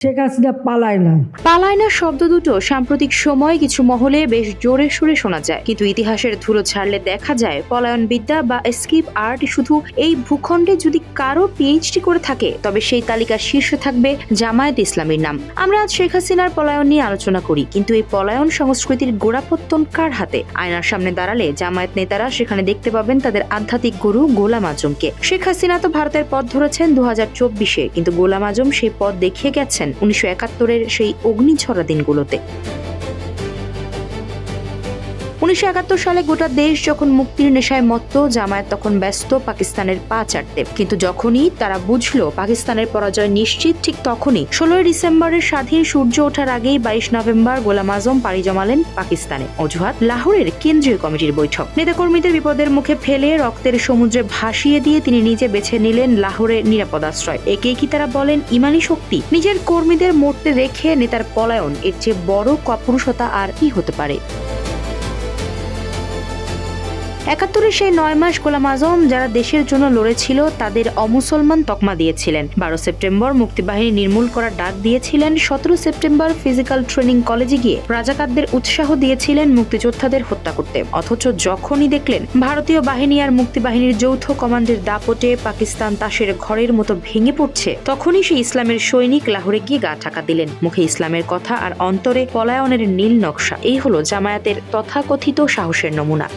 শেখ হাসিনা পালায় না। পালায় না শব্দ দুটো সাম্প্রতিক সময়ে কিছু মহলে বেশ জোরে সুরে শোনা যায়, কিন্তু ইতিহাসের ধুলো ছাড়লে দেখা যায় পলায়ন বিদ্যা বা এসকেপ আর্ট শুধু এই ভূখণ্ডে যদি কারো পিএইচডি করে থাকে তবে সেই তালিকার শীর্ষে থাকবে জামায়াত ইসলামীর নাম। আমরা আজ শেখ হাসিনার পলায়ন নিয়ে আলোচনা করি, কিন্তু এই পলায়ন সংস্কৃতির গোড়াপত্তন কার হাতে? আয়নার সামনে দাঁড়ালে জামায়াত নেতারা সেখানে দেখতে পাবেন তাদের আধ্যাত্মিক গুরু গোলাম আজমকে। শেখ হাসিনা তো ভারতের পথ ধরেছেন 2024-এ, কিন্তু গোলাম আজম সেই পথ দেখিয়ে গেছেন 1971-এর সেই অগ্নিঝরা দিনগুলোতে। 1971 সালে গোটা দেশ যখন মুক্তির নেশায় মত্ত, জামায়াত তখন ব্যস্ত পাকিস্তানের পা চাটতে। কিন্তু যখনই তারা বুঝলো পাকিস্তানের পরাজয় নিশ্চিত, ঠিক তখনই 16 ডিসেম্বরের স্বাধীন সূর্য ওঠার আগেই 22 নভেম্বর গোলাম আজম পাড়ি জমালেন পাকিস্তানে। অজুহাত লাহোরের কেন্দ্রীয় কমিটির বৈঠক। নেতাকর্মীদের বিপদের মুখে ফেলে রক্তের সমুদ্রে ভাসিয়ে দিয়ে তিনি নিজে বেছে নিলেন লাহোরের নিরাপদ আশ্রয়। একে কি তারা বলেন ইমানি শক্তি? নিজের কর্মীদের মরতে রেখে নেতার পলায়ন, এর চেয়ে বড় কাপুরুষতা আর কি হতে পারে? 71-এর সেই 9 মাস গোলাম আজম যারা দেশের জন্য লড়েছিল তাদের অমুসলমান তকমা দিয়েছিলেন। 12 সেপ্টেম্বর মুক্তিবাহিনী নির্মূল করার ডাক দিয়েছিলেন। 17 সেপ্টেম্বর ফিজিক্যাল ট্রেনিং কলেজে গিয়ে রাজাকারদের উৎসাহ দিয়েছিলেন মুক্তিযোদ্ধাদের হত্যা করতে। অথচ যখনই দেখলেন ভারতীয় বাহিনী আর মুক্তিবাহিনীর যৌথ কমান্ডের দাপটে পাকিস্তান তাসের ঘরের মতো ভেঙে পড়ছে, তখনই সেই ইসলামের সৈনিক লাহোরে গিয়ে গা ঢাকা দিলেন। মুখে ইসলামের কথা আর অন্তরে পলায়নের নীল নকশা। এই হলো জামায়াতের তথাকথিত সাহসের নমুনা।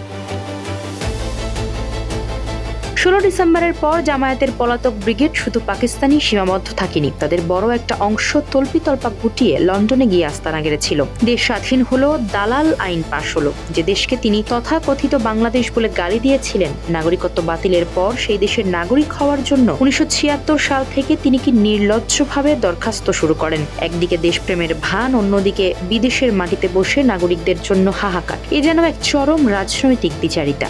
16 ডিসেম্বরের পর জামায়াতের পলাতক ব্রিগেড শুধু পাকিস্তানি সীমাবদ্ধ থাকেনি, তাদের বড় একটা অংশ তল্পিতল্পা গুটিয়ে লন্ডনে গিয়ে আস্তানা গেড়েছিল। দেশ স্বাধীন হলো, দালাল আইন পাশ হলো। যে দেশকে তিনি তথাকথিত বাংলাদেশ বলে গালি দিয়েছিলেন, নাগরিকত্ব বাতিলের পর সেই দেশের নাগরিক হওয়ার জন্য 1976 সাল থেকে তিনি কি নির্লজ্জভাবে দরখাস্ত শুরু করেন। একদিকে দেশপ্রেমের ভান, অন্যদিকে বিদেশের মাটিতে বসে নাগরিকদের জন্য হাহাকার। এ যেন এক চরম রাজনৈতিক দ্বিচারিতা।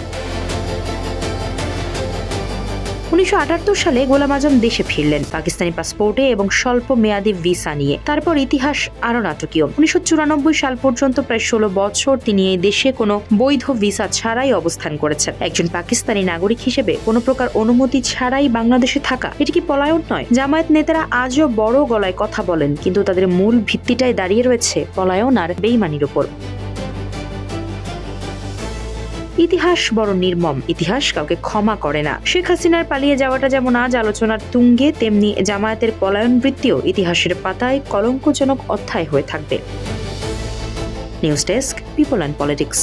1978 সালে গোলাম আজম দেশে ফিরলেন পাকিস্তানি পাসপোর্টে এবং স্বল্প মেয়াদী ভিসা নিয়ে। তারপর ইতিহাস আরো নাটকীয়। 1994 সাল পর্যন্ত প্রায় 16 বছর তিনি এই দেশে কোনো বৈধ ভিসা ছাড়াই অবস্থান করেছেন। একজন পাকিস্তানি নাগরিক হিসেবে কোনো প্রকার অনুমতি ছাড়াই বাংলাদেশে থাকা, এটি কি পলায়ন নয়? জামায়াত নেতারা আজও বড় গলায় কথা বলেন, কিন্তু তাদের মূল ভিত্তিটাই দাঁড়িয়ে রয়েছে পলায়ন আর বেইমানির উপর। ইতিহাস বড় নির্মম, ইতিহাস কাউকে ক্ষমা করে না। শেখ হাসিনার পালিয়ে যাওয়াটা যেমন আজ আলোচনার তুঙ্গে, তেমনি জামায়াতের পলায়ন বৃত্তিও ইতিহাসের পাতায় কলঙ্কজনক অধ্যায় হয়ে থাকবে। News desk, people and politics.